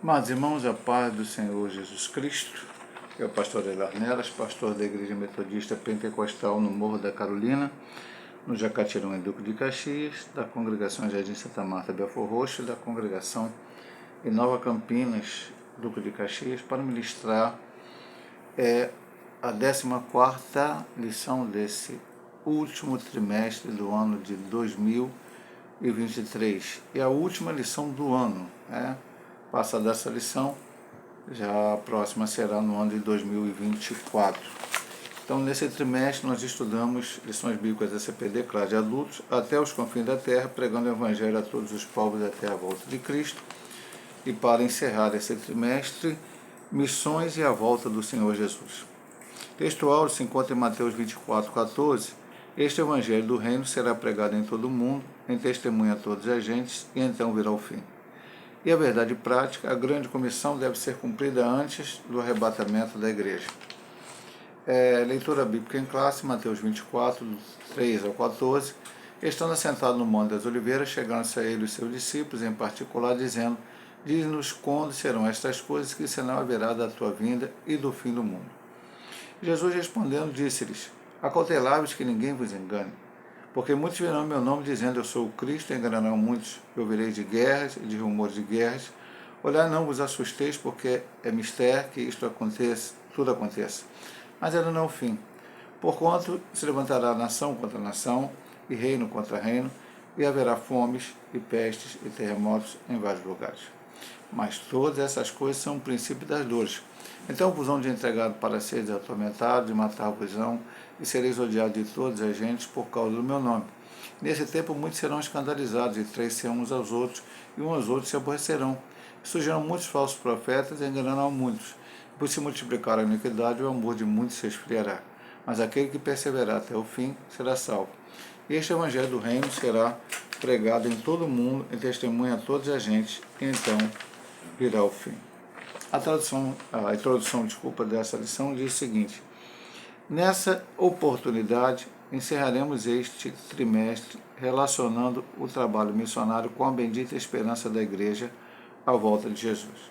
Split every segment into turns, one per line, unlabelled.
Mas, irmãos, a paz do Senhor Jesus Cristo. Eu, o pastor Elarnelas, pastor da Igreja Metodista Pentecostal no Morro da Carolina, no Jacatirão, em Duque de Caxias, da Congregação Jardim Santa Marta, Belfor Roxo, e da Congregação em Nova Campinas, Duque de Caxias, para ministrar a 14ª lição desse último trimestre do ano de 2023. E a última lição do ano, Passada essa lição, já a próxima será no ano de 2024. Então, nesse trimestre, nós estudamos lições bíblicas da CPD, classe de adultos, até os confins da terra, pregando o Evangelho a todos os povos até a volta de Cristo. E para encerrar esse trimestre, missões e a volta do Senhor Jesus. Texto áureo se encontra em Mateus 24:14. Este Evangelho do Reino será pregado em todo o mundo, em testemunha a todos as gentes, e então virá o fim. E a verdade prática, a grande comissão deve ser cumprida antes do arrebatamento da igreja. Leitura bíblica em classe, Mateus 24, 3 ao 14. Estando assentado no Monte das Oliveiras, chegaram-se a ele os seus discípulos, em particular, dizendo: diz-nos quando serão estas coisas, que sinal haverá da tua vinda e do fim do mundo. Jesus respondendo, disse-lhes: acautelai-vos que ninguém vos engane. Porque muitos virão em meu nome dizendo, eu sou o Cristo, e enganarão muitos. Eu ouvireis de guerras e de rumores de guerras. Olhai, não vos assusteis, porque é mistério que isto aconteça, tudo aconteça. Mas ainda não é o fim. Porquanto se levantará nação contra nação, e reino contra reino, e haverá fomes, e pestes, e terremotos em vários lugares. Mas todas essas coisas são o princípio das dores. Então vos hão de entregar para seres atormentados, e matar-vos-ão, e sereis odiados de todas as gentes por causa do meu nome. Nesse tempo muitos serão escandalizados, e traiçarão uns aos outros, e uns aos outros se aborrecerão. Surgirão muitos falsos profetas, e enganarão muitos. Por se multiplicar a iniquidade, o amor de muitos se esfriará. Mas aquele que perseverar até o fim será salvo. E este Evangelho do Reino será pregado em todo o mundo, em testemunha a todas as gentes, e então virá o fim. A introdução dessa lição diz o seguinte: nessa oportunidade, encerraremos este trimestre relacionando o trabalho missionário com a bendita esperança da Igreja à volta de Jesus.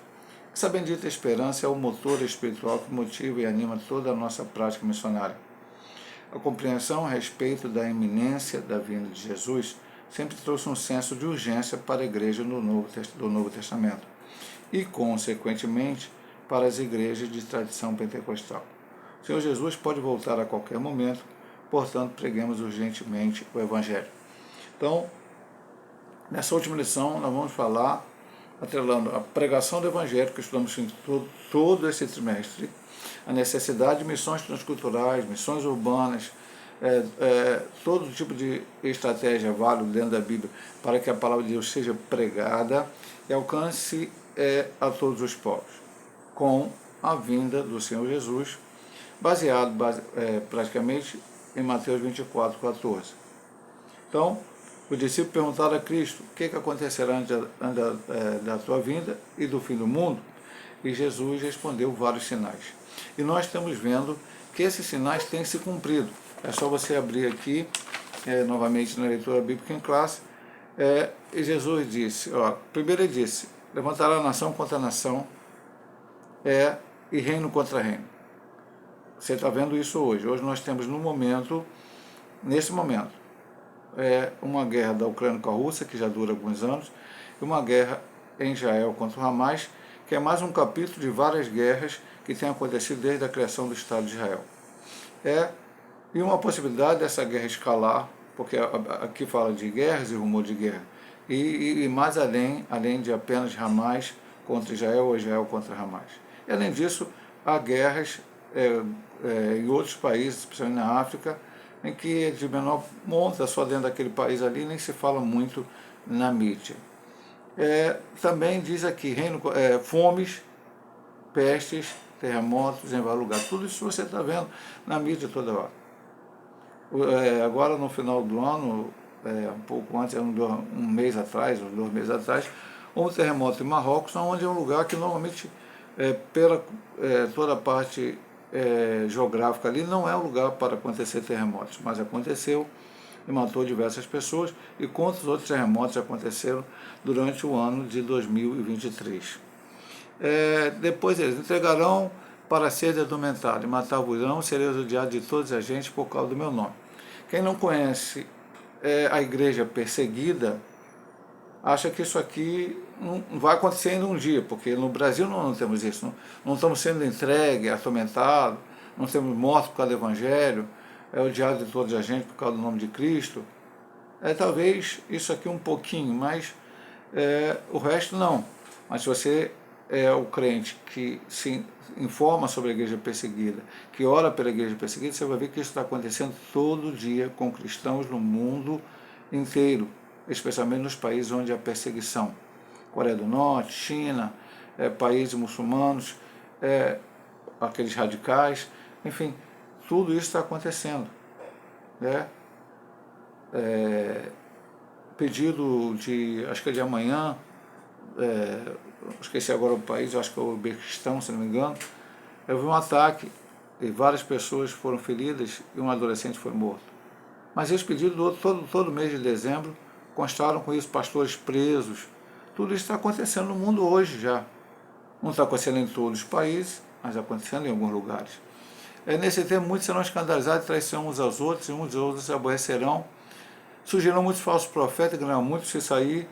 Essa bendita esperança é o motor espiritual que motiva e anima toda a nossa prática missionária. A compreensão a respeito da iminência da vinda de Jesus sempre trouxe um senso de urgência para a Igreja do Novo Testamento e, consequentemente, para as igrejas de tradição pentecostal. O Senhor Jesus pode voltar a qualquer momento, portanto, preguemos urgentemente o Evangelho. Então, nessa última lição, nós vamos falar, atrelando a pregação do Evangelho, que estudamos em todo esse trimestre, a necessidade de missões transculturais, missões urbanas, todo tipo de estratégia válida dentro da Bíblia para que a palavra de Deus seja pregada e alcance a todos os povos, com a vinda do Senhor Jesus, baseado praticamente em Mateus 24:14. Então, os discípulos perguntaram a Cristo, o que acontecerá antes da tua vinda e do fim do mundo? E Jesus respondeu vários sinais. E nós estamos vendo que esses sinais têm se cumprido. É só você abrir aqui, novamente na leitura bíblica em classe, e Jesus disse, primeiro ele disse, levantará nação contra nação, e reino contra reino. Você está vendo isso hoje. Hoje nós temos nesse momento, uma guerra da Ucrânia com a Rússia, que já dura alguns anos, e uma guerra em Israel contra o Hamas, que é mais um capítulo de várias guerras que têm acontecido desde a criação do Estado de Israel. E uma possibilidade dessa guerra escalar, porque aqui fala de guerras e rumor de guerra, e mais além de apenas Hamas contra Israel ou Israel contra Hamas. E além disso, há guerras em outros países, especialmente na África, em que é de menor monta, só dentro daquele país ali, nem se fala muito na mídia. Também diz aqui, fomes, pestes, terremotos em vários lugares. Tudo isso você está vendo na mídia toda hora. Agora, no final do ano, um pouco antes, um mês atrás, ou 2 meses atrás, houve um terremoto em Marrocos, onde é um lugar que normalmente, pela toda a parte geográfica ali, não é um lugar para acontecer terremotos, mas aconteceu e matou diversas pessoas, e quantos outros terremotos aconteceram durante o ano de 2023. Depois eles entregarão para ser atormentado e matar-vos-ão, sereis odiados de todos a gente por causa do meu nome. Quem não conhece a igreja perseguida, acha que isso aqui não vai acontecer em um dia, porque no Brasil não temos isso, não estamos sendo entregues, atormentados, não temos mortos por causa do Evangelho, odiado de toda a gente por causa do nome de Cristo. Talvez isso aqui um pouquinho, mas o resto não. Mas se você é o crente que se informa sobre a igreja perseguida, que ora pela igreja perseguida, você vai ver que isso está acontecendo todo dia com cristãos no mundo inteiro, especialmente nos países onde há perseguição. Coreia do Norte, China, países muçulmanos, aqueles radicais, enfim, tudo isso está acontecendo. Pedido de, acho que é de amanhã, esqueci agora o país, acho que é o Uzbequistão, se não me engano, houve um ataque e várias pessoas foram feridas e um adolescente foi morto. Mas esse pedido, todo mês de dezembro, constaram com isso pastores presos. Tudo isso está acontecendo no mundo hoje já. Não está acontecendo em todos os países, mas está acontecendo em alguns lugares. Nesse tempo, muitos serão escandalizados e traições uns aos outros, e uns aos outros se aborrecerão. Surgirão muitos falsos profetas, ganharão muitos se sair.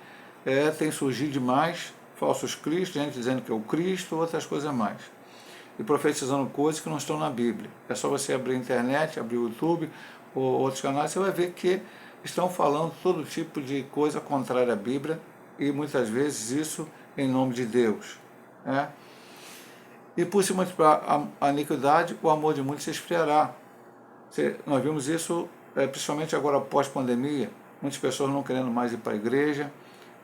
Tem surgido demais falsos cristos, gente dizendo que é o Cristo, outras coisas mais. E profetizando coisas que não estão na Bíblia. É só você abrir a internet, abrir o YouTube ou outros canais, você vai ver que estão falando todo tipo de coisa contrária à Bíblia, e muitas vezes isso em nome de Deus. E por se multiplicar a iniquidade, o amor de muitos se esfriará. Nós vimos isso principalmente agora pós-pandemia, muitas pessoas não querendo mais ir para a igreja,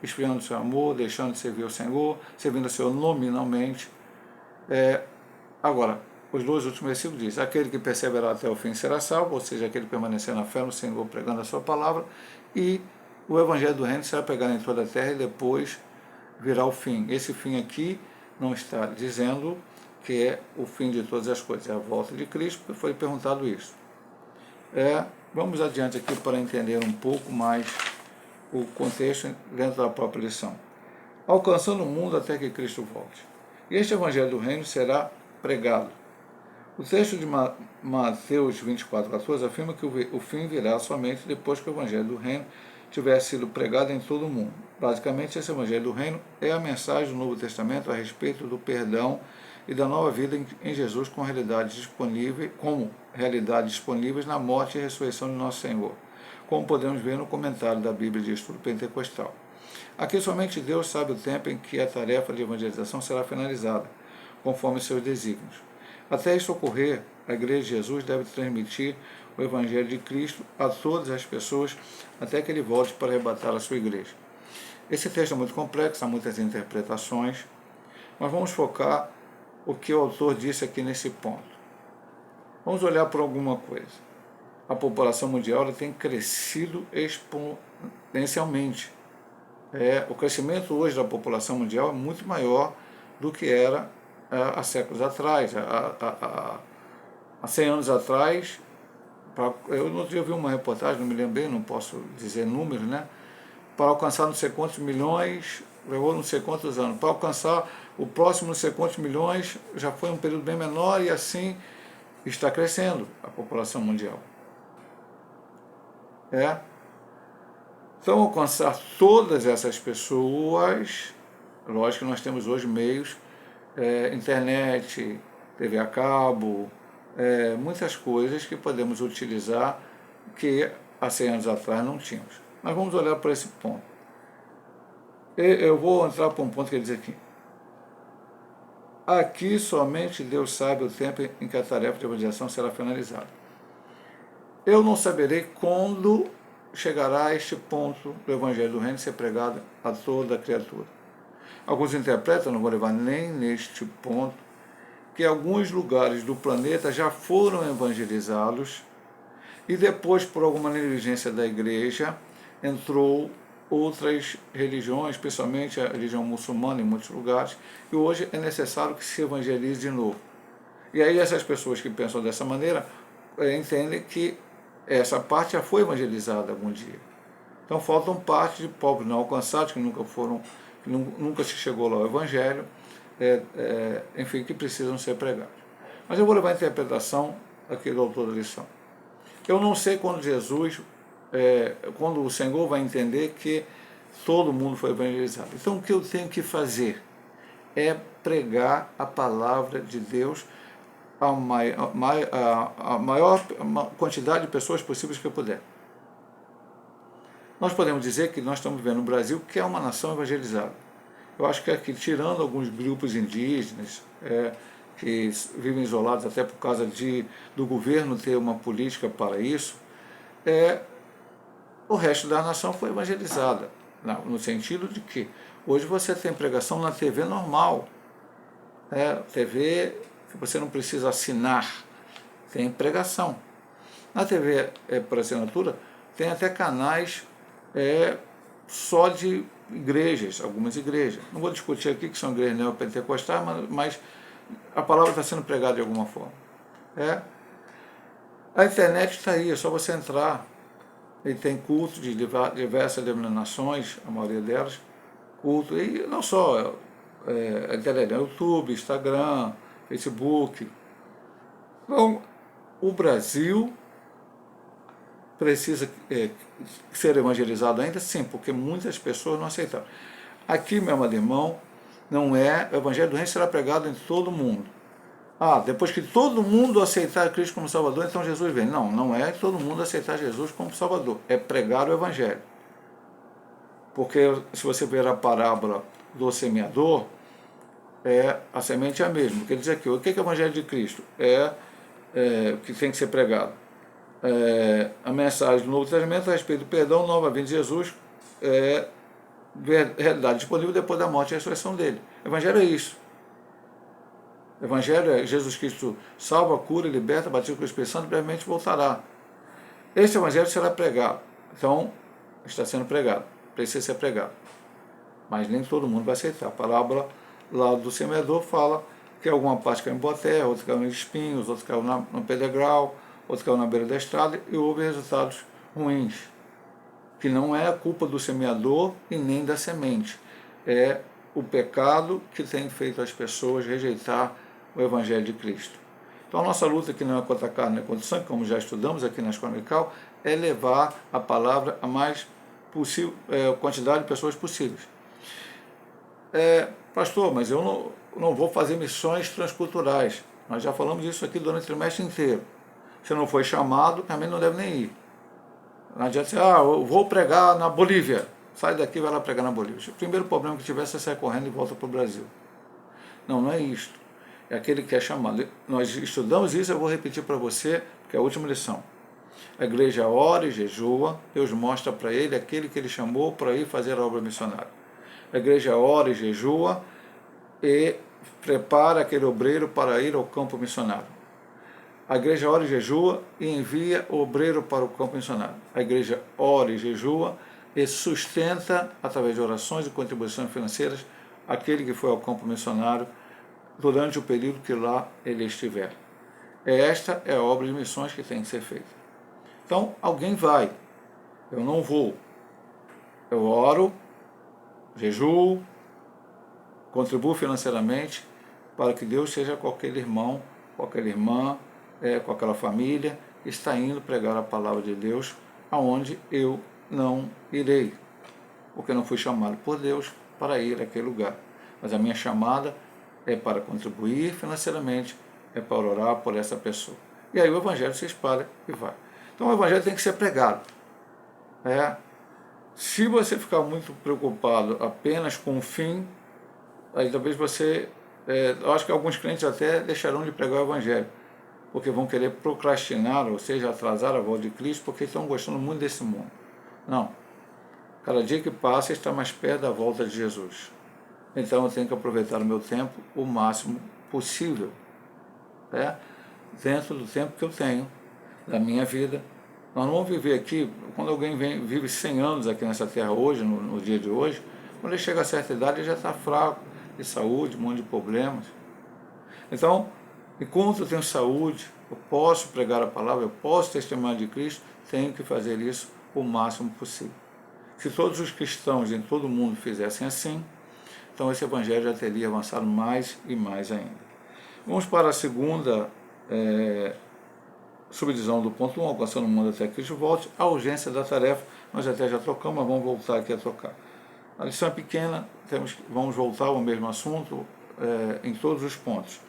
esfriando o seu amor, deixando de servir ao Senhor, servindo ao Senhor nominalmente. Agora, os dois últimos versículos dizem: aquele que perseverar até o fim será salvo, ou seja, aquele que permanecer na fé no Senhor, pregando a sua palavra, e o Evangelho do Reino será pregado em toda a terra e depois virá o fim. Esse fim aqui não está dizendo que é o fim de todas as coisas, é a volta de Cristo, porque foi perguntado isso. Vamos adiante aqui para entender um pouco mais o contexto dentro da própria lição. Alcançando o mundo até que Cristo volte. E este Evangelho do Reino será pregado. O texto de Mateus 24:14 afirma que o fim virá somente depois que o Evangelho do Reino tiver sido pregado em todo o mundo. Basicamente, esse Evangelho do Reino é a mensagem do Novo Testamento a respeito do perdão e da nova vida em Jesus como realidades disponíveis na morte e ressurreição de nosso Senhor, como podemos ver no comentário da Bíblia de Estudo Pentecostal. Aqui somente Deus sabe o tempo em que a tarefa de evangelização será finalizada, conforme seus desígnios. Até isso ocorrer, a Igreja de Jesus deve transmitir o Evangelho de Cristo a todas as pessoas até que ele volte para arrebatar a sua igreja. Esse texto é muito complexo, há muitas interpretações, mas vamos focar o que o autor disse aqui nesse ponto. Vamos olhar por alguma coisa. A população mundial tem crescido exponencialmente. O crescimento hoje da população mundial é muito maior do que era há séculos atrás. Há 100 anos atrás, eu no outro dia vi uma reportagem, não me lembro bem, não posso dizer números, para alcançar não sei quantos milhões, levou não sei quantos anos. Para alcançar o próximo não sei quantos milhões, já foi um período bem menor, e assim está crescendo a população mundial. Então, alcançar todas essas pessoas, lógico que nós temos hoje meios, internet, TV a cabo, muitas coisas que podemos utilizar que há 100 anos atrás não tínhamos. Mas vamos olhar para esse ponto. Eu vou entrar para um ponto que ele diz aqui. Aqui somente Deus sabe o tempo em que a tarefa de evangelização será finalizada. Eu não saberei quando chegará a este ponto do Evangelho do Reino ser pregado a toda a criatura. Alguns interpretam, não vou levar nem neste ponto, que alguns lugares do planeta já foram evangelizados e depois, por alguma negligência da igreja, entrou outras religiões, especialmente a religião muçulmana em muitos lugares, e hoje é necessário que se evangelize de novo. E aí essas pessoas que pensam dessa maneira entendem que essa parte já foi evangelizada algum dia. Então faltam parte de povos não alcançados, que nunca se chegou lá ao Evangelho, enfim, que precisam ser pregados. Mas eu vou levar a interpretação aqui do autor da lição. Eu não sei quando quando o Senhor vai entender que todo mundo foi evangelizado. Então o que eu tenho que fazer é pregar a palavra de Deus a maior quantidade de pessoas possíveis que eu puder. Nós podemos dizer que nós estamos vivendo no Brasil, que é uma nação evangelizada. Eu acho que aqui, tirando alguns grupos indígenas, que vivem isolados até por causa do governo ter uma política para isso, o resto da nação foi evangelizada, no sentido de que hoje você tem pregação na TV normal, TV que você não precisa assinar, tem pregação. Na TV por assinatura tem até canais só de igrejas, algumas igrejas. Não vou discutir aqui que são igrejas neopentecostais, mas a palavra está sendo pregada de alguma forma. A internet está aí, é só você entrar. E tem culto de diversas denominações, a maioria delas, culto, e não só a internet, YouTube, Instagram, Facebook. Então, o Brasil precisa ser evangelizado ainda? Sim, porque muitas pessoas não aceitaram. Aqui, meu amado irmão, o evangelho do reino será pregado em todo o mundo. Depois que todo mundo aceitar Cristo como Salvador, então Jesus vem. Não é todo mundo aceitar Jesus como Salvador, é pregar o evangelho. Porque se você ver a parábola do semeador, a semente é a mesma. Quer dizer que o que é o evangelho de Cristo? Que tem que ser pregado. A mensagem do Novo Testamento a respeito do perdão, nova vinda de Jesus, realidade disponível depois da morte e ressurreição dele. O evangelho é isso. O evangelho é Jesus Cristo salva, cura, liberta, batiza com o Espírito Santo, brevemente voltará. Este evangelho será pregado. Então, está sendo pregado, precisa ser pregado. Mas nem todo mundo vai aceitar. A parábola lá do semeador fala que alguma parte caiu em boa terra, outra caiu nos espinhos, outra caiu no pedregal, outra caiu na beira da estrada, e houve resultados ruins. Que não é a culpa do semeador e nem da semente. É o pecado que tem feito as pessoas rejeitar o Evangelho de Cristo. Então a nossa luta aqui não é contra a carne, não é contra o sangue, como já estudamos aqui na Escola Dominical, é levar a palavra a mais quantidade de pessoas possíveis. Pastor, mas eu não vou fazer missões transculturais. Nós já falamos disso aqui durante o trimestre inteiro. Se não foi chamado, também não deve nem ir. Não adianta dizer, eu vou pregar na Bolívia. Sai daqui e vai lá pregar na Bolívia. O primeiro problema que tiver, você sai correndo e volta para o Brasil. Não é isto. É aquele que é chamado. Nós estudamos isso, eu vou repetir para você, que é a última lição. A igreja ora e jejua, Deus mostra para ele aquele que ele chamou para ir fazer a obra missionária. A igreja ora e jejua e prepara aquele obreiro para ir ao campo missionário. A igreja ora e jejua e envia o obreiro para o campo missionário. A igreja ora e jejua e sustenta, através de orações e contribuições financeiras, aquele que foi ao campo missionário durante o período que lá ele estiver. Esta é a obra de missões que tem que ser feita. Então, alguém vai. Eu não vou. Eu oro, jejuo, contribuo financeiramente para que Deus seja com aquele irmão, com aquela irmã, com aquela família que está indo pregar a palavra de Deus aonde eu não irei, porque não fui chamado por Deus para ir àquele lugar. Mas a minha chamada é para contribuir financeiramente, é para orar por essa pessoa. E aí o evangelho se espalha e vai. Então o evangelho tem que ser pregado. Se você ficar muito preocupado apenas com o fim, aí talvez você... eu acho que alguns crentes até deixarão de pregar o evangelho, porque vão querer procrastinar, ou seja, atrasar a volta de Cristo, porque estão gostando muito desse mundo. Não. Cada dia que passa está mais perto da volta de Jesus. Então eu tenho que aproveitar o meu tempo o máximo possível, dentro do tempo que eu tenho, da minha vida. Nós não vamos viver aqui, quando alguém vive 100 anos aqui nessa terra hoje, no dia de hoje, quando ele chega a certa idade ele já está fraco, de saúde, um monte de problemas. Então, enquanto eu tenho saúde, eu posso pregar a palavra, eu posso testemunhar de Cristo, tenho que fazer isso o máximo possível. Se todos os cristãos em todo o mundo fizessem assim, então esse evangelho já teria avançado mais e mais ainda. Vamos para a segunda subdivisão do ponto 1, alcançando o mundo até que Cristo volte. A urgência da tarefa, nós até já trocamos, mas vamos voltar aqui a trocar. A lição é pequena, vamos voltar ao mesmo assunto em todos os pontos.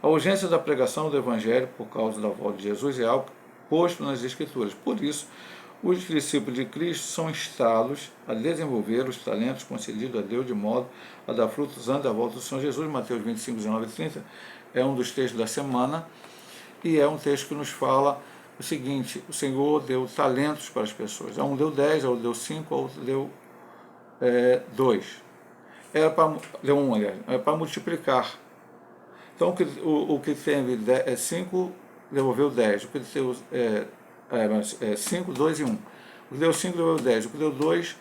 A urgência da pregação do Evangelho por causa da volta de Jesus é algo posto nas Escrituras. Por isso, os discípulos de Cristo são instados a desenvolver os talentos concedidos a Deus de modo a dar frutos antes da volta do Senhor Jesus. Mateus 25, 19 e 30 é um dos textos da semana e é um texto que nos fala o seguinte: o Senhor deu talentos para as pessoas. A um deu 10, a outro deu 5, a outro deu 2. Deu 1, aliás. É para multiplicar. Então, o que teve 5 devolveu 10. O que deu 5, 2 e 1. O que deu 5 devolveu 10. O que deu 2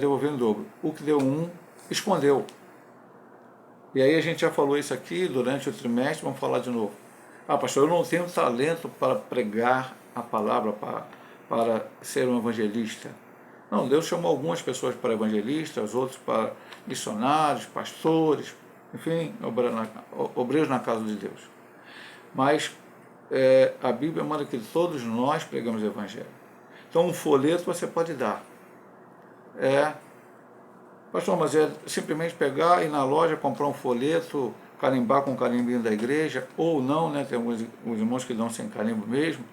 devolveu em dobro. O que deu 1 escondeu. E aí a gente já falou isso aqui durante o trimestre, vamos falar de novo. Ah, pastor, eu não tenho talento para pregar a palavra, para ser um evangelista. Não, Deus chamou algumas pessoas para evangelistas, outros para missionários, pastores, enfim, obreiros na casa de Deus. Mas a Bíblia manda que todos nós pregamos o Evangelho. Então um folheto você pode dar. Pastor, mas é simplesmente pegar e ir na loja, comprar um folheto, carimbar com o carimbinho da igreja, ou não, né? Tem alguns irmãos que dão sem carimbo mesmo,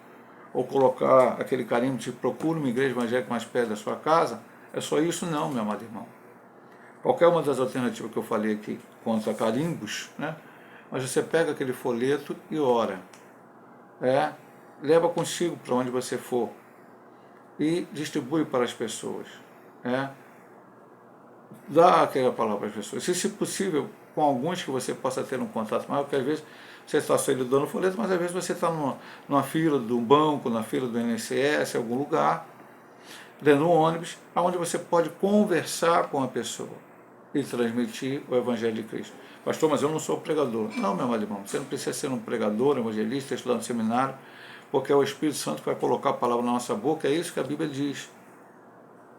ou colocar aquele carimbo de procura uma igreja evangélica mais perto da sua casa. É só isso? Não, meu amado irmão. Qualquer uma das alternativas que eu falei aqui contra carimbos, né? Mas você pega aquele folheto e ora. Leva consigo para onde você for e distribui para as pessoas. Dá aquela palavra para as pessoas. Se possível, com alguns que você possa ter um contato maior, porque às vezes você está só dando folheto, mas às vezes você está numa fila de um banco, na fila do INSS, em algum lugar, dentro de um ônibus, onde você pode conversar com a pessoa e transmitir o Evangelho de Cristo. Pastor, mas eu não sou pregador. Não, meu irmão, você não precisa ser um pregador, evangelista, estudar no seminário, porque é o Espírito Santo que vai colocar a palavra na nossa boca, é isso que a Bíblia diz.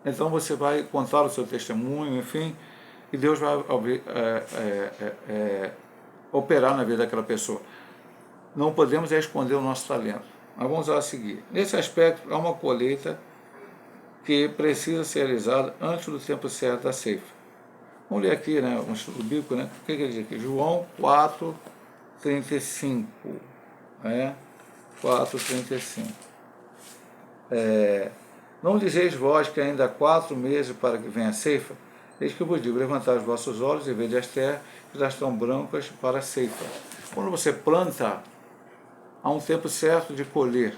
Então você vai contar o seu testemunho, enfim, e Deus vai operar na vida daquela pessoa. Não podemos esconder o nosso talento. Mas vamos a seguir. Nesse aspecto, há uma colheita que precisa ser realizada antes do tempo certo da ceifa. Vamos ler aqui, né, um estudo bíblico, né? O que ele diz aqui? João 4, 35. 4, 35. Não dizeis vós que ainda há 4 meses para que venha a ceifa? Eis que eu vos digo, levantai os vossos olhos e vede as terras, que já estão brancas para a ceifa. Quando você planta, há um tempo certo de colher.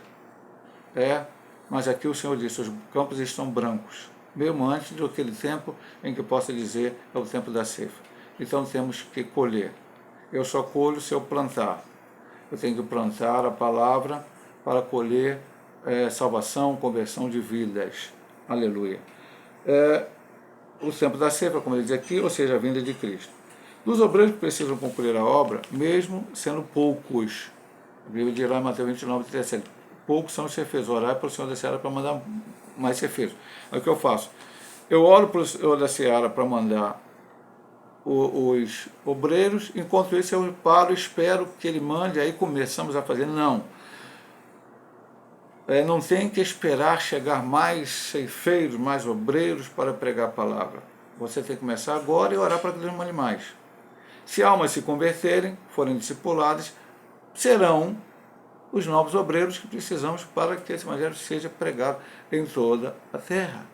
Mas aqui o Senhor disse, os campos estão brancos, mesmo antes daquele tempo em que possa dizer é o tempo da ceifa. Então temos que colher. Eu só colho se eu plantar. Eu tenho que plantar a palavra para colher salvação, conversão de vidas. Aleluia. O tempo da ceifa, como ele diz aqui, ou seja, a vinda de Cristo. Dos obreiros que precisam concluir a obra, mesmo sendo poucos. A Bíblia dirá em Mateus 29, 37. Poucos são os cefeiros. Orar para o Senhor da Seara para mandar mais cefeiros. Aí o que eu faço? Eu oro para o Senhor da Seara para mandar os obreiros, enquanto isso eu paro, espero que ele mande, aí começamos a fazer. Não. Não tem que esperar chegar mais ceifeiros, mais obreiros para pregar a palavra. Você tem que começar agora e orar para que Deus mande mais. Se almas se converterem, forem discipuladas, serão os novos obreiros que precisamos para que esse evangelho seja pregado em toda a terra.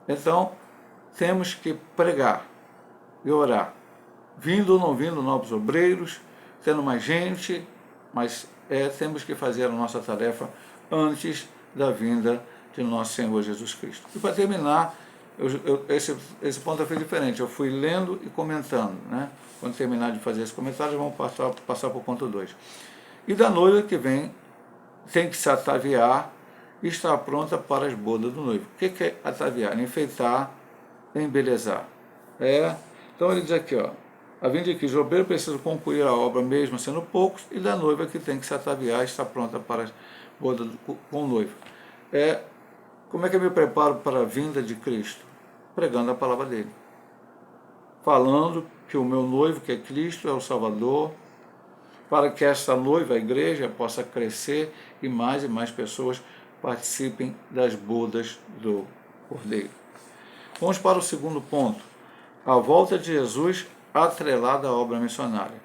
Então, temos que pregar e orar. Vindo ou não vindo novos obreiros, tendo mais gente, mas temos que fazer a nossa tarefa antes da vinda de nosso Senhor Jesus Cristo. E para terminar, esse ponto foi diferente. Eu fui lendo e comentando. Quando terminar de fazer esse comentário, vamos passar para o ponto 2. E da noiva que vem, tem que se ataviar e estar pronta para as bodas do noivo. O que é ataviar? Enfeitar, embelezar. Então ele diz aqui, a vinda de Cristo, o obreiro precisa concluir a obra mesmo sendo poucos, e da noiva que tem que se ataviar e estar pronta para as bodas com o noivo. Como é que eu me preparo para a vinda de Cristo? Pregando a palavra dele. falando que o meu noivo, que é Cristo, é o Salvador, para que esta noiva, a igreja, possa crescer e mais pessoas participem das bodas do Cordeiro. Vamos para o segundo ponto, a volta de Jesus atrelada à obra missionária.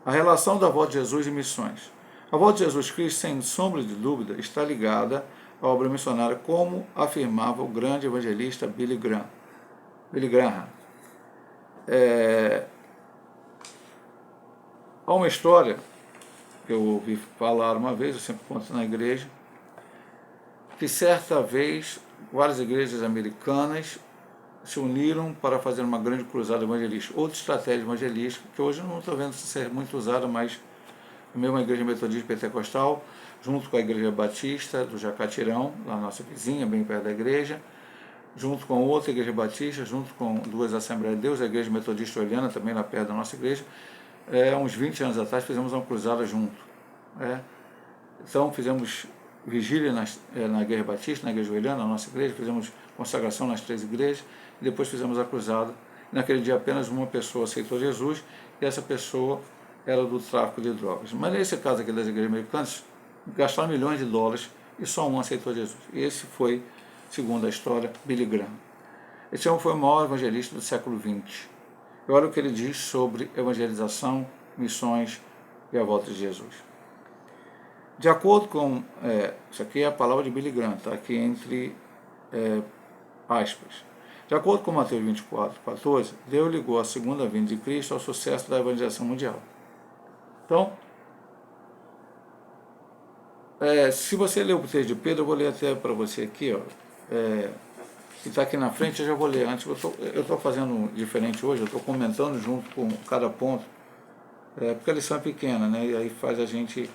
A relação da volta de Jesus e missões. A volta de Jesus Cristo, sem sombra de dúvida, está ligada à obra missionária, como afirmava o grande evangelista Billy Graham. Há uma história que eu ouvi falar uma vez, eu sempre conto na igreja, que certa vez várias igrejas americanas se uniram para fazer uma grande cruzada evangelística, outra estratégia evangelística, que hoje eu não estou vendo ser muito usada, mas a mesma igreja metodista pentecostal, junto com a igreja batista do Jacatirão, lá na nossa vizinha, bem perto da igreja, junto com outra igreja batista, junto com duas Assembleias de Deus, a igreja metodista Oliana, também lá perto da nossa igreja, uns 20 anos atrás fizemos uma cruzada junto. Então fizemos vigília na igreja batista, na igreja Oliana, na nossa igreja, fizemos consagração nas 3 igrejas, e depois fizemos a cruzada. Naquele dia apenas uma pessoa aceitou Jesus, e essa pessoa era do tráfico de drogas. Mas nesse caso aqui das igrejas americanas, gastaram milhões de dólares e só um aceitou Jesus. E esse foi, segundo a história, Billy Graham. Esse homem foi o maior evangelista do século XX. E olha o que ele diz sobre evangelização, missões e a volta de Jesus. De acordo com, isso aqui é a palavra de Billy Graham, está aqui entre aspas. De acordo com Mateus 24:14, Deus ligou a segunda vinda de Cristo ao sucesso da evangelização mundial. Então, se você ler o texto de Pedro, eu vou ler até para você aqui, que está aqui na frente, eu já vou ler antes. Eu estou fazendo diferente hoje, eu estou comentando junto com cada ponto, porque a lição é pequena, né? E aí faz a gente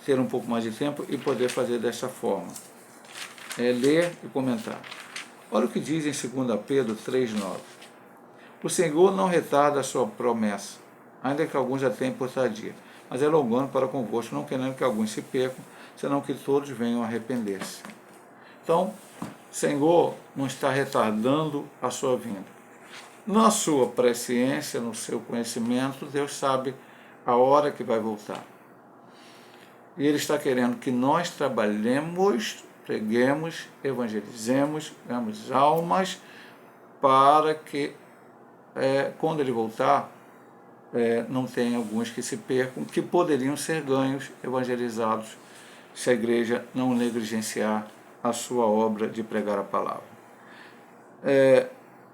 ter um pouco mais de tempo e poder fazer dessa forma. Ler e comentar. Olha o que diz em 2 Pedro 3,9. O Senhor não retarda a sua promessa, ainda que alguns a tenham por tardia, mas é longano para convosco, não querendo que alguns se percam, senão que todos venham a arrepender-se. Então, o Senhor não está retardando a sua vinda. Na sua presciência, no seu conhecimento, Deus sabe a hora que vai voltar. E Ele está querendo que nós trabalhemos, preguemos, evangelizemos, ganhemos almas, para que, quando Ele voltar, não tenha alguns que se percam, que poderiam ser ganhos, evangelizados, se a igreja não negligenciar a sua obra de pregar a palavra.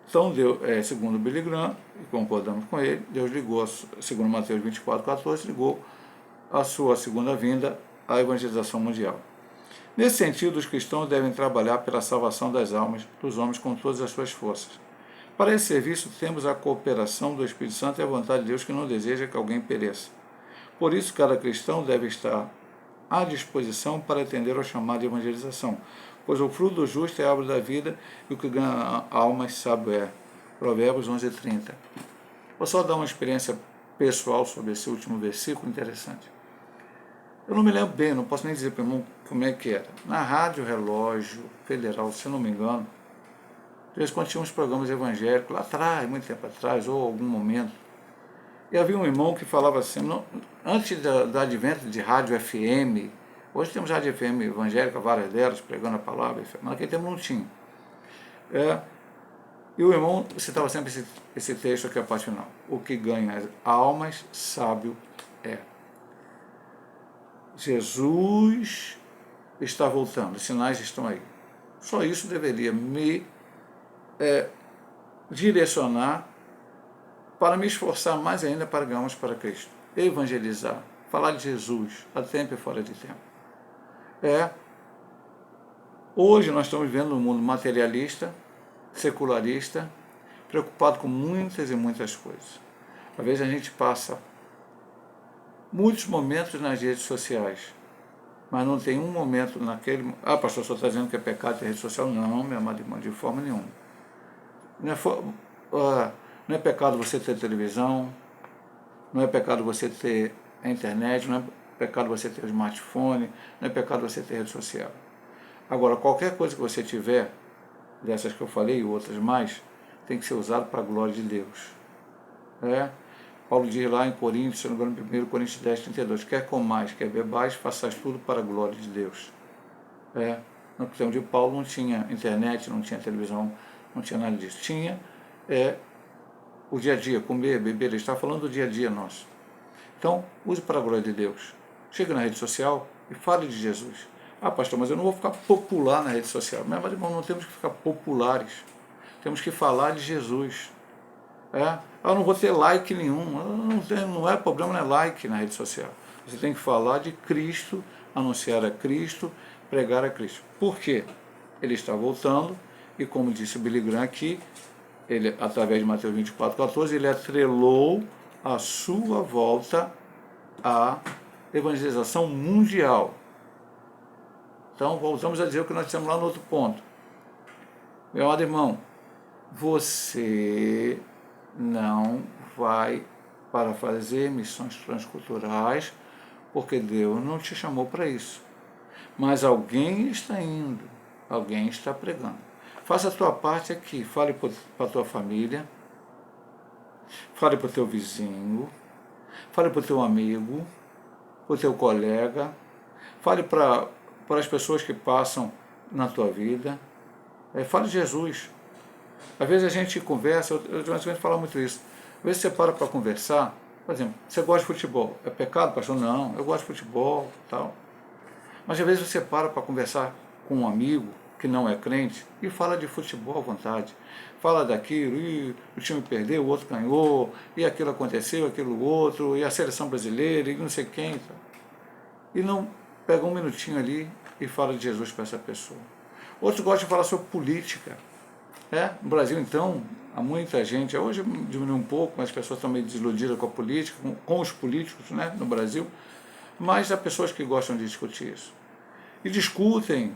Então, Deus, segundo Billy Graham, e concordamos com ele, Deus ligou, segundo Mateus 24:14, ligou a sua segunda vinda à evangelização mundial. Nesse sentido, os cristãos devem trabalhar pela salvação das almas dos homens com todas as suas forças. Para esse serviço, temos a cooperação do Espírito Santo e a vontade de Deus, que não deseja que alguém pereça. Por isso, cada cristão deve estar à disposição para atender ao chamado de evangelização, pois o fruto do justo é a árvore da vida, e o que ganha almas sábio é. Provérbios 11:30. Vou só dar uma experiência pessoal sobre esse último versículo interessante. Eu não me lembro bem, não posso nem dizer para o irmão como é que era. Na Rádio Relógio Federal, se não me engano, eles tinham uns programas evangélicos lá atrás, muito tempo atrás, ou algum momento. E havia um irmão que falava assim, antes do advento de rádio FM, hoje temos rádio FM evangélica, várias delas, pregando a palavra, mas naquele tempo não tinha. E o irmão citava sempre esse texto aqui, a parte final. O que ganha almas, sábio é. Jesus está voltando, os sinais estão aí. Só isso deveria me direcionar para me esforçar mais ainda para ganharmos para Cristo. Evangelizar, falar de Jesus, a tempo e fora de tempo. Hoje nós estamos vivendo um mundo materialista, secularista, preocupado com muitas e muitas coisas. Às vezes a gente passa muitos momentos nas redes sociais, mas não tem um momento naquele... pastor, só está dizendo que é pecado ter rede social? Não, meu amado irmão, de forma nenhuma. Não é pecado você ter televisão, não é pecado você ter a internet, não é pecado você ter o smartphone, não é pecado você ter rede social. Agora, qualquer coisa que você tiver, dessas que eu falei e outras mais, tem que ser usado para a glória de Deus. Paulo diz lá em Coríntios, se não me engano, 1 Coríntios 10, 32, quer comais, quer bebais, façais tudo para a glória de Deus. No tempo de Paulo não tinha internet, não tinha televisão, não tinha nada disso. Tinha o dia a dia, comer, beber, ele está falando do dia a dia nosso. Então, use para a glória de Deus. Chega na rede social e fale de Jesus. Ah, pastor, mas eu não vou ficar popular na rede social. Mas, irmão, não temos que ficar populares. Temos que falar de Jesus. Eu não vou ter like nenhum. Não é problema, não é like na rede social. Você tem que falar de Cristo, anunciar a Cristo, pregar a Cristo. Por quê? Ele está voltando e, como disse o Billy Graham aqui, ele, através de Mateus 24, 14, ele atrelou a sua volta à evangelização mundial. Então, voltamos a dizer o que nós dissemos lá no outro ponto. Meu amado irmão, você não vai para fazer missões transculturais porque Deus não te chamou para isso. Mas alguém está indo, alguém está pregando. Faça a tua parte aqui, fale para a tua família, fale para o teu vizinho, fale para o teu amigo, para o teu colega, fale para as pessoas que passam na tua vida, fale de Jesus. Às vezes a gente conversa, eu falo muito isso, às vezes você para conversar, por exemplo, você gosta de futebol, é pecado, pastor? Não, eu gosto de futebol, tal. Mas às vezes você para conversar com um amigo que não é crente e fala de futebol à vontade. Fala daquilo, e o time perdeu, o outro ganhou, e aquilo aconteceu, aquilo outro, e a seleção brasileira, e não sei quem. Tal. E não pega um minutinho ali e fala de Jesus para essa pessoa. Outros gostam de falar sobre política. No Brasil, então, há muita gente, hoje diminuiu um pouco, mas as pessoas estão meio desiludidas com a política, com os políticos, no Brasil, mas há pessoas que gostam de discutir isso. E discutem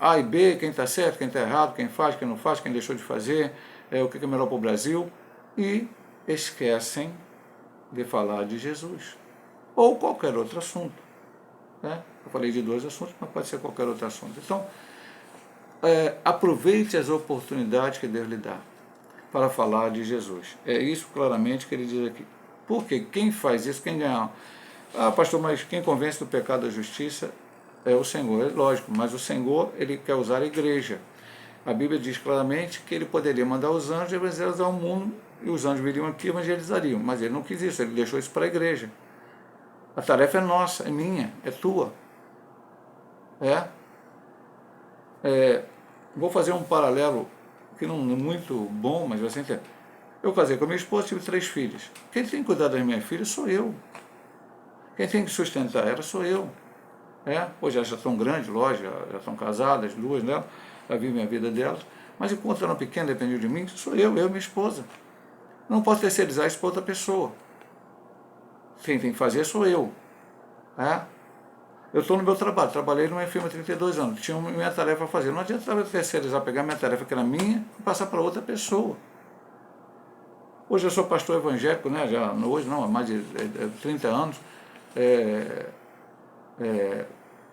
A e B, quem está certo, quem está errado, quem faz, quem não faz, quem deixou de fazer, o que é melhor para o Brasil, e esquecem de falar de Jesus. Ou qualquer outro assunto. Eu falei de 2 assuntos, mas pode ser qualquer outro assunto. Então, aproveite as oportunidades que Deus lhe dá para falar de Jesus. É isso claramente que ele diz aqui. Porque quem faz isso, quem ganha... Ah, pastor, mas quem convence do pecado da justiça é o Senhor. É lógico, mas o Senhor, ele quer usar a igreja. A Bíblia diz claramente que ele poderia mandar os anjos evangelizar o mundo, e os anjos viriam aqui e evangelizariam. Mas ele não quis isso, ele deixou isso para a igreja. A tarefa é nossa, é minha, é tua. Vou fazer um paralelo que não é muito bom, mas você entende. Eu casei com a minha esposa, tive 3 filhas. Quem tem que cuidar das minhas filhas sou eu. Quem tem que sustentar elas sou eu. Hoje elas já estão grandes, lógico, já estão casadas, 2 delas, já vivem a vida delas. Mas enquanto eram pequenas, dependiam de mim, sou eu e minha esposa. Não posso terceirizar isso para outra pessoa. Quem tem que fazer sou eu. Eu estou no meu trabalho, trabalhei numa firma há 32 anos, tinha minha tarefa a fazer. Não adianta terceirizar, pegar minha tarefa que era minha e passar para outra pessoa. Hoje eu sou pastor evangélico, já hoje não, há mais de 30 anos,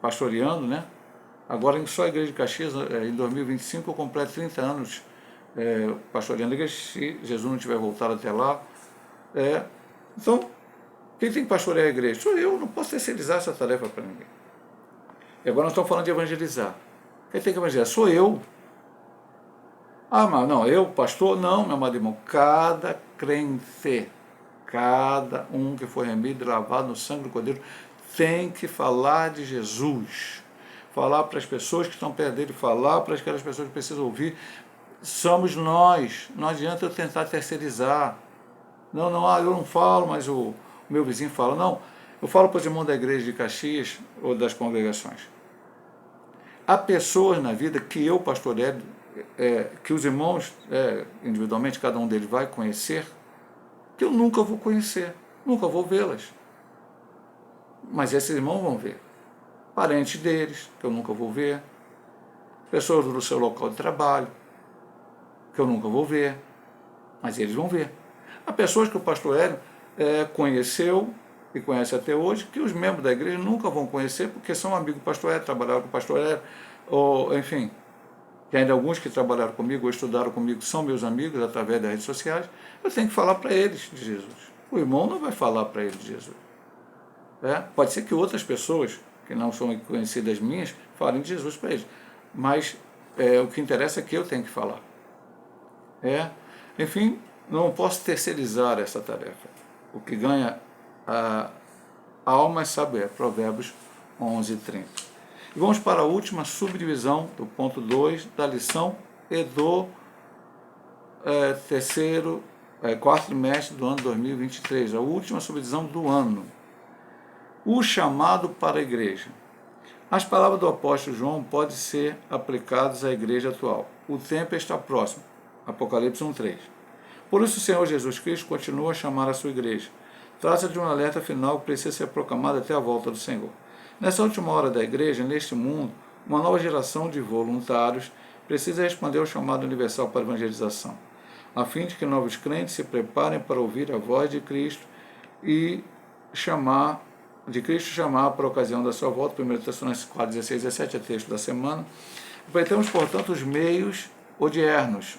pastoreando, Agora só a Igreja de Caxias, em 2025 eu completo 30 anos pastoreando a igreja, se Jesus não tiver voltado até lá. Então, quem tem que pastorear a igreja? Sou eu, não posso terceirizar essa tarefa para ninguém. E agora nós estamos falando de evangelizar. Quem tem que evangelizar? Sou eu. Ah, mas não, eu, pastor? Não, meu amado irmão. Cada crente, cada um que foi remido e lavado no sangue do Cordeiro, tem que falar de Jesus. Falar para as pessoas que estão perto dele, falar para aquelas pessoas que precisam ouvir. Somos nós. Não adianta eu tentar terceirizar. Não, eu não falo, mas o meu vizinho fala. Não, eu falo para os irmãos da igreja de Caxias ou das congregações. Há pessoas na vida que eu pastoreio, que os irmãos, individualmente, cada um deles vai conhecer, que eu nunca vou conhecer, nunca vou vê-las. Mas esses irmãos vão ver. Parentes deles, que eu nunca vou ver. Pessoas do seu local de trabalho, que eu nunca vou ver, mas eles vão ver. Há pessoas que o pastor Hélio conheceu e conhece até hoje, que os membros da igreja nunca vão conhecer, porque são amigos do pastor Hélio, trabalharam com o pastor Hélio, ou enfim. que ainda alguns que trabalharam comigo ou estudaram comigo são meus amigos através das redes sociais, eu tenho que falar para eles de Jesus. O irmão não vai falar para ele de Jesus. Pode ser que outras pessoas, que não são conhecidas minhas, falem de Jesus para eles. Mas o que interessa é que eu tenho que falar. Enfim, não posso terceirizar essa tarefa. O que ganha a alma é saber. Provérbios 11:30. E vamos para a última subdivisão do ponto 2 da lição e do quarto trimestre do ano 2023, a última subdivisão do ano. O chamado para a igreja. As palavras do apóstolo João podem ser aplicadas à igreja atual. O tempo está próximo. Apocalipse 1:3. Por isso o Senhor Jesus Cristo continua a chamar a sua igreja. Trata de um alerta final que precisa ser proclamado até a volta do Senhor. Nessa última hora da igreja, neste mundo, uma nova geração de voluntários precisa responder ao chamado universal para a evangelização, a fim de que novos crentes se preparem para ouvir a voz de Cristo e chamar para a ocasião da sua volta. 1 Tessalonicenses 4:16-17 é texto da semana. Aproveitamos, portanto, os meios odiernos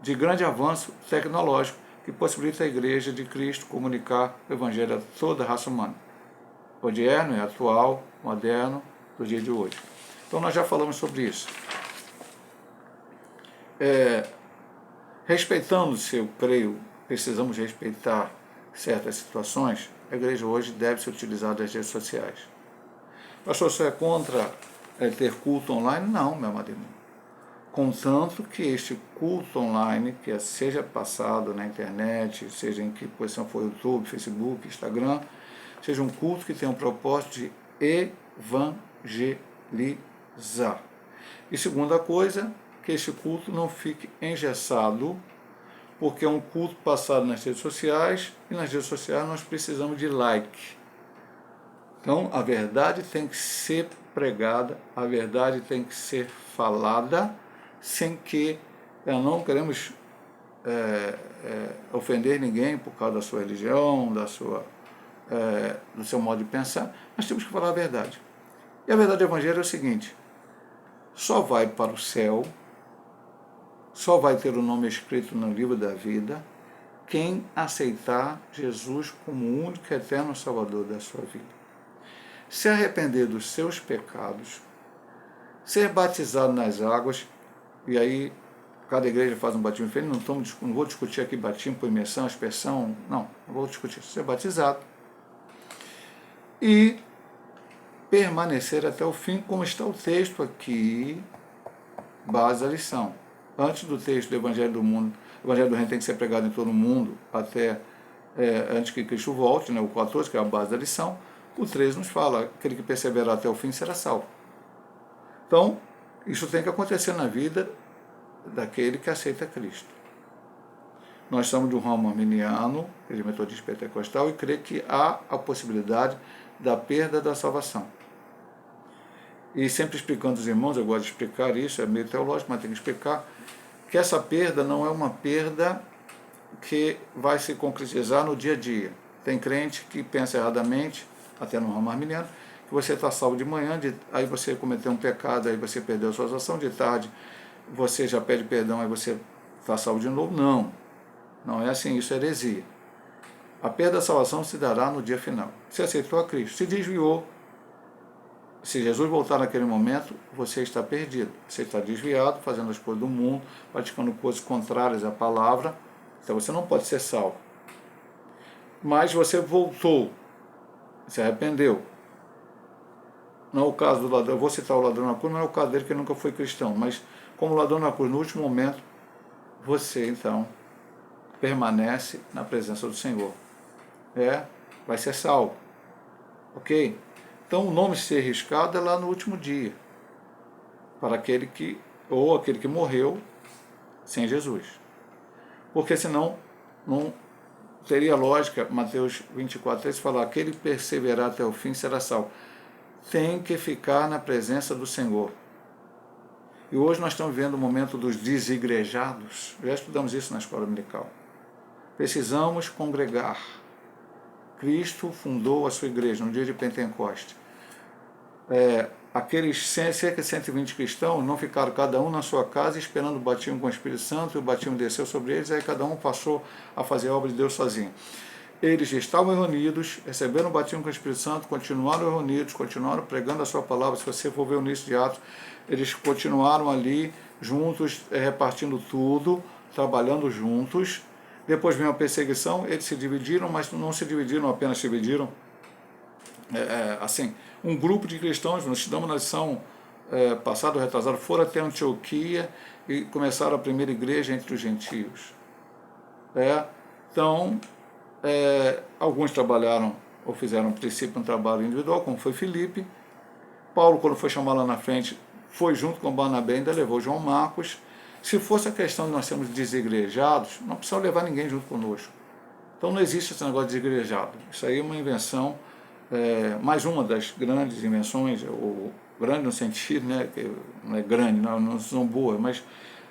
de grande avanço tecnológico que possibilita a Igreja de Cristo comunicar o Evangelho a toda a raça humana. Odierno é atual, moderno, do dia de hoje. Então nós já falamos sobre isso. Respeitando-se, eu creio, precisamos respeitar certas situações. A igreja hoje deve se utilizar das redes sociais. Pastor, você é contra ter culto online? Não, meu amado irmão. Contanto que este culto online, que seja passado na internet, seja em que posição for YouTube, Facebook, Instagram, seja um culto que tenha um propósito de evangelizar. E segunda coisa, que este culto não fique engessado, porque é um culto passado nas redes sociais, e nas redes sociais nós precisamos de like. Então, a verdade tem que ser pregada, a verdade tem que ser falada, sem que não queremos ofender ninguém por causa da sua religião, do seu modo de pensar. Nós temos que falar a verdade. E a verdade do Evangelho é o seguinte: só vai para o céu, só vai ter o nome escrito no livro da vida quem aceitar Jesus como o único e eterno Salvador da sua vida. Se arrepender dos seus pecados, ser batizado nas águas, e aí cada igreja faz um batismo diferente, não vou discutir aqui batismo por imersão, aspersão, não vou discutir, ser batizado e permanecer até o fim, como está o texto aqui, base da lição. Antes do texto do Evangelho do Mundo, o Evangelho do Reino tem que ser pregado em todo o mundo até antes que Cristo volte, né, o 14, que é a base da lição. O 13 nos fala: aquele que perseverar até o fim será salvo. Então, isso tem que acontecer na vida daquele que aceita Cristo. Nós somos de um ramo arminiano, de metodista pentecostal, e creio que há a possibilidade da perda da salvação. E sempre explicando aos irmãos, eu gosto de explicar isso, é meio teológico, mas tem que explicar que essa perda não é uma perda que vai se concretizar no dia a dia. Tem crente que pensa erradamente, até no ramo arminiano, que você está salvo de manhã, aí você cometeu um pecado, aí você perdeu a sua salvação, de tarde você já pede perdão, aí você está salvo de novo. Não é assim, isso é heresia. A perda da salvação se dará no dia final. Você aceitou a Cristo, se desviou. Se Jesus voltar naquele momento, você está perdido. Você está desviado, fazendo as coisas do mundo, praticando coisas contrárias à palavra. Então você não pode ser salvo. Mas você voltou, se arrependeu. Não é o caso do ladrão, eu vou citar o ladrão na cruz, não é o caso dele que nunca foi cristão, mas como ladrão na cruz, no último momento, você então permanece na presença do Senhor. Vai ser salvo. Ok? Então o nome ser riscado é lá no último dia, para aquele que morreu sem Jesus. Porque senão não teria lógica, Mateus 24:3 falar: aquele que perseverar até o fim será salvo. Tem que ficar na presença do Senhor. E hoje nós estamos vivendo o momento dos desigrejados. Já estudamos isso na escola dominical. Precisamos congregar. Cristo fundou a sua igreja no dia de Pentecostes. aqueles cerca de 120 cristãos não ficaram cada um na sua casa esperando o batismo com o Espírito Santo, e o batismo desceu sobre eles, aí cada um passou a fazer a obra de Deus sozinho. Eles estavam reunidos, receberam o batismo com o Espírito Santo, continuaram reunidos, continuaram pregando a sua palavra. Se você for ver o início de Atos, eles continuaram ali juntos, repartindo tudo, trabalhando juntos. Depois veio a perseguição, eles se dividiram, mas não se dividiram, apenas se dividiram. Assim, um grupo de cristãos, nós estudamos na lição passada ou retrasada, foram até Antioquia e começaram a primeira igreja entre os gentios. Então, alguns trabalharam ou fizeram, a princípio, um trabalho individual, como foi Filipe. Paulo, quando foi chamado lá na frente, foi junto com Barnabé, ainda levou João Marcos. Se fosse a questão de nós sermos desigrejados, não precisamos levar ninguém junto conosco. Então não existe esse negócio de desigrejado. Isso aí é uma invenção, mais uma das grandes invenções, ou grande no sentido, né, que não é grande, não são boas, mas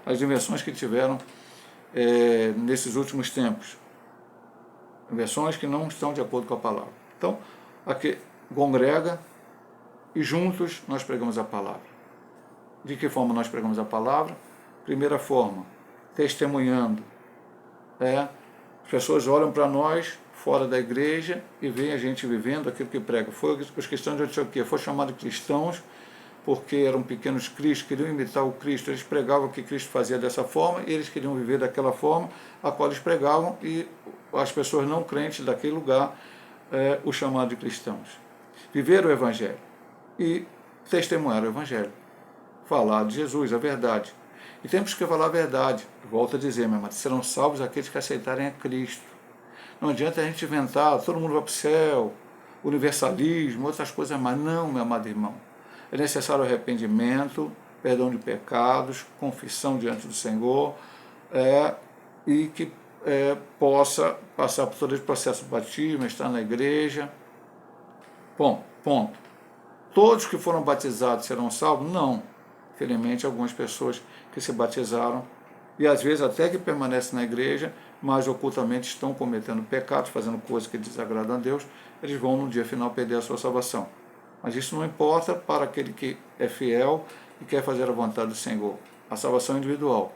as invenções que tiveram nesses últimos tempos. Invenções que não estão de acordo com a palavra. Então, aqui congrega e juntos nós pregamos a palavra. De que forma nós pregamos a palavra? Primeira forma, testemunhando. As pessoas olham para nós fora da igreja e veem a gente vivendo aquilo que prega. Os cristãos de Antioquia foram chamados de cristãos porque eram pequenos cristos, queriam imitar o Cristo. Eles pregavam que Cristo fazia dessa forma e eles queriam viver daquela forma a qual eles pregavam, e as pessoas não crentes daquele lugar o chamaram de cristãos. Viveram o Evangelho e testemunharam o Evangelho. Falar de Jesus, a verdade. E temos que falar a verdade. Volto a dizer, meu amado, serão salvos aqueles que aceitarem a Cristo. Não adianta a gente inventar, todo mundo vai para o céu, universalismo, outras coisas mais. Não, meu amado irmão. É necessário arrependimento, perdão de pecados, confissão diante do Senhor, e que possa passar por todo esse processo de batismo, estar na igreja. Bom, ponto. Todos que foram batizados serão salvos? Não. Infelizmente, algumas pessoas que se batizaram, e às vezes até que permanecem na igreja, mas ocultamente estão cometendo pecados, fazendo coisas que desagradam a Deus, eles vão no dia final perder a sua salvação. Mas isso não importa para aquele que é fiel e quer fazer a vontade do Senhor. A salvação é individual.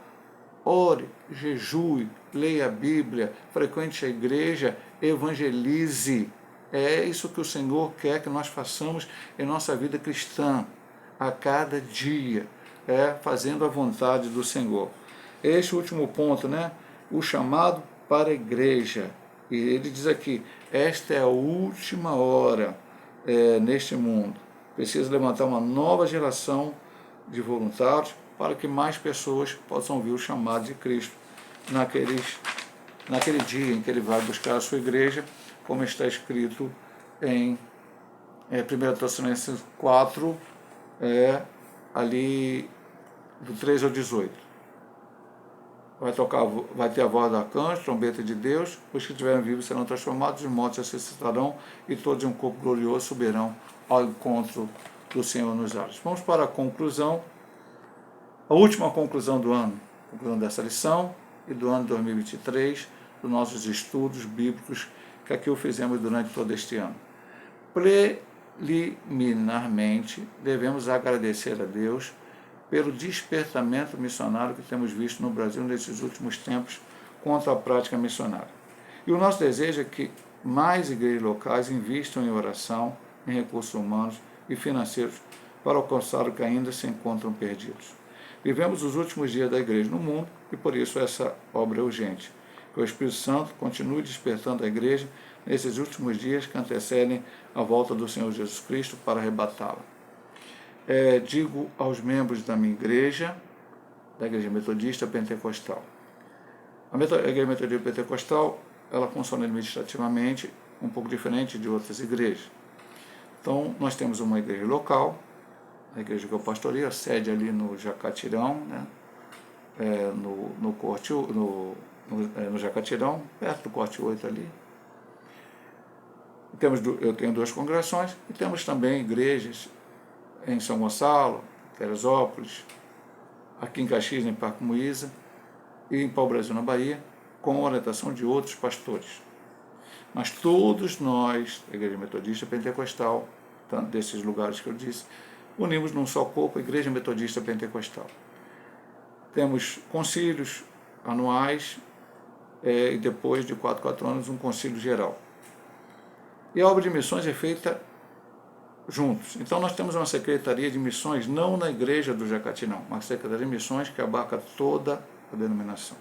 Ore, jejue, leia a Bíblia, frequente a igreja, evangelize. É isso que o Senhor quer que nós façamos em nossa vida cristã, a cada dia, fazendo a vontade do Senhor. Este último ponto, né? O chamado para a igreja. E ele diz aqui, esta é a última hora neste mundo. Precisa levantar uma nova geração de voluntários para que mais pessoas possam ouvir o chamado de Cristo naquele dia em que ele vai buscar a sua igreja, como está escrito em 1 Tessalonicenses 4, ali do 3 ao 18. Vai ter a voz do arcanjo, trombeta de Deus, os que estiverem vivos serão transformados, os mortos se ressuscitarão, e todos em um corpo glorioso subirão ao encontro do Senhor nos ares. Vamos para a conclusão, a última conclusão do ano, conclusão dessa lição e do ano 2023, dos nossos estudos bíblicos que aqui o fizemos durante todo este ano. Preliminarmente, devemos agradecer a Deus pelo despertamento missionário que temos visto no Brasil nesses últimos tempos quanto à prática missionária. E o nosso desejo é que mais igrejas locais investam em oração, em recursos humanos e financeiros para alcançar o que ainda se encontram perdidos. Vivemos os últimos dias da igreja no mundo e por isso essa obra é urgente. Que o Espírito Santo continue despertando a igreja nesses últimos dias que antecedem a volta do Senhor Jesus Cristo para arrebatá-la. Digo aos membros da minha igreja, da Igreja Metodista Pentecostal. A Igreja Metodista Pentecostal, ela funciona administrativamente um pouco diferente de outras igrejas. Então, nós temos uma igreja local, a igreja que eu pastoreio, a sede ali no Jacatirão, né? No Jacatirão, perto do Corte 8 ali. Eu tenho 2 congregações e temos também igrejas em São Gonçalo, Teresópolis, aqui em Caxias, em Parque Muíza, e em Pau-Brasil, na Bahia, com orientação de outros pastores. Mas todos nós, a Igreja Metodista Pentecostal, tanto desses lugares que eu disse, unimos num só corpo a Igreja Metodista Pentecostal. Temos concílios anuais e depois de 4 anos um concílio geral. E a obra de missões é feita juntos. Então nós temos uma secretaria de missões, não na igreja do Jacati, não, uma secretaria de missões que abarca toda a denominação.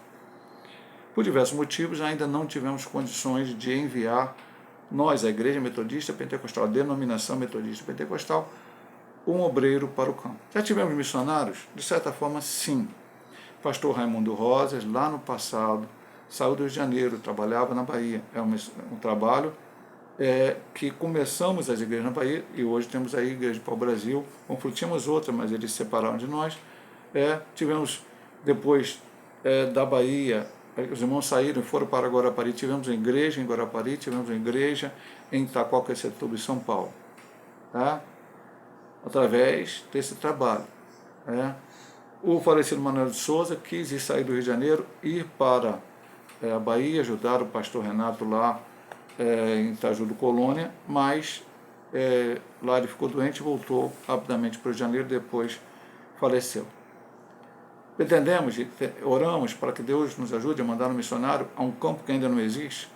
Por diversos motivos, ainda não tivemos condições de enviar nós, a Igreja Metodista Pentecostal, a denominação Metodista Pentecostal, um obreiro para o campo. Já tivemos missionários? De certa forma, sim. Pastor Raimundo Rosas, lá no passado, saiu do Rio de Janeiro, trabalhava na Bahia. É um trabalho que começamos as igrejas na Bahia, e hoje temos aí igreja para o Brasil, como tínhamos outra, mas eles se separaram de nós. Tivemos, depois da Bahia, os irmãos saíram e foram para Guarapari, tivemos uma igreja em Guarapari, tivemos uma igreja em Itaquaquecetuba, em São Paulo, tá? Através desse trabalho. O falecido Manuel de Souza quis ir sair do Rio de Janeiro, ir para a Bahia, ajudar o pastor Renato lá em Itaju do Colônia, mas lá ele ficou doente e voltou rapidamente para o Rio de Janeiro, depois faleceu. Pretendemos e oramos para que Deus nos ajude a mandar um missionário a um campo que ainda não existe,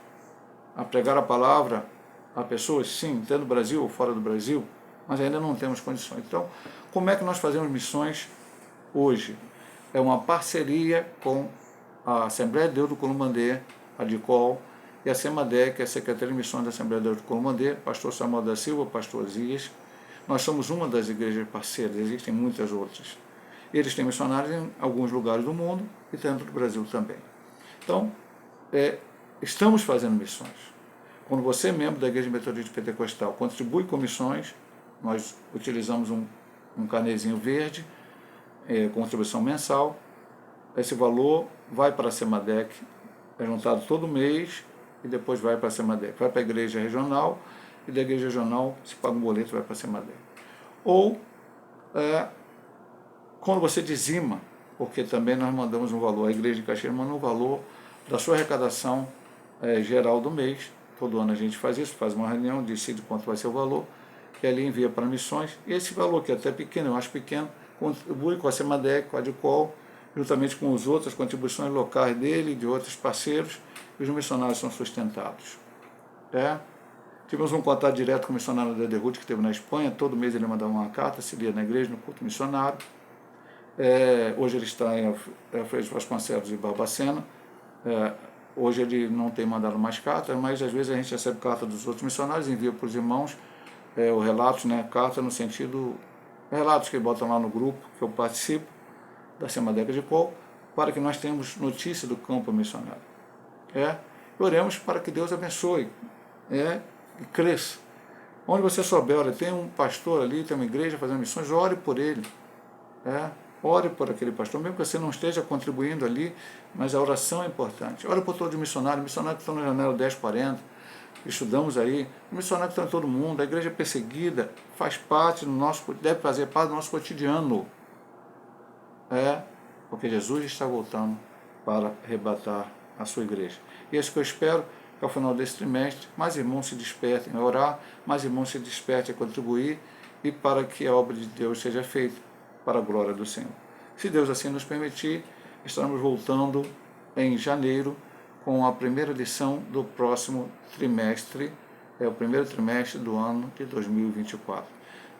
a pregar a palavra a pessoas, sim, dentro do Brasil ou fora do Brasil, mas ainda não temos condições. Então, como é que nós fazemos missões hoje? É uma parceria com a Assembleia de Deus do Columbandê, a DICOL, e a SEMADE, que é a Secretaria de Missões da Assembleia de Deus do Columbandê, pastor Samuel da Silva, pastor Zias. Nós somos uma das igrejas parceiras, existem muitas outras. Eles têm missionários em alguns lugares do mundo e dentro do Brasil também. Então, estamos fazendo missões. Quando você é membro da Igreja Metodista Pentecostal, contribui com missões, nós utilizamos um carnezinho verde, contribuição mensal. Esse valor vai para a SEMADEC, é juntado todo mês e depois vai para a SEMADEC. Vai para a igreja regional e da igreja regional se paga um boleto e vai para a SEMADEC. Ou quando você dizima, porque também nós mandamos um valor, a igreja de Caxias manda um valor da sua arrecadação geral do mês. Todo ano a gente faz isso, faz uma reunião, decide quanto vai ser o valor, e ali envia para missões. E esse valor, que é até pequeno, eu acho pequeno, contribui com a SEMADEC, com a DICOL, juntamente com as outras contribuições locais dele e de outros parceiros, e os missionários são sustentados. Tivemos um contato direto com o missionário da Derrute, que esteve na Espanha. Todo mês ele mandava uma carta, se lia na igreja, no culto missionário. Hoje ele está em Alfredo Vasconcelos e Barbacena. Hoje ele não tem mandado mais cartas, mas às vezes a gente recebe carta dos outros missionários, envia para os irmãos o relato, carta no sentido, relatos que botam lá no grupo que eu participo, da SEMADEC de Col, para que nós tenhamos notícia do campo missionário. Oremos para que Deus abençoe e cresça. Onde você souber, olha, tem um pastor ali, tem uma igreja fazendo missões, ore por ele. Ore por aquele pastor, mesmo que você não esteja contribuindo ali, mas a oração é importante. Ore por todos os missionários que estão na janela 1040, estudamos aí, missionários que estão em todo mundo, a igreja perseguida faz parte do nosso, deve fazer parte do nosso cotidiano. Porque Jesus está voltando para arrebatar a sua igreja. E é isso que eu espero, que ao final desse trimestre, mais irmãos se despertem a orar, mais irmãos se despertem a contribuir, e para que a obra de Deus seja feita para a glória do Senhor. Se Deus assim nos permitir, estaremos voltando em janeiro com a primeira lição do próximo trimestre, o primeiro trimestre do ano de 2024.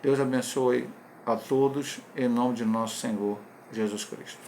Deus abençoe a todos, em nome de nosso Senhor Jesus Cristo.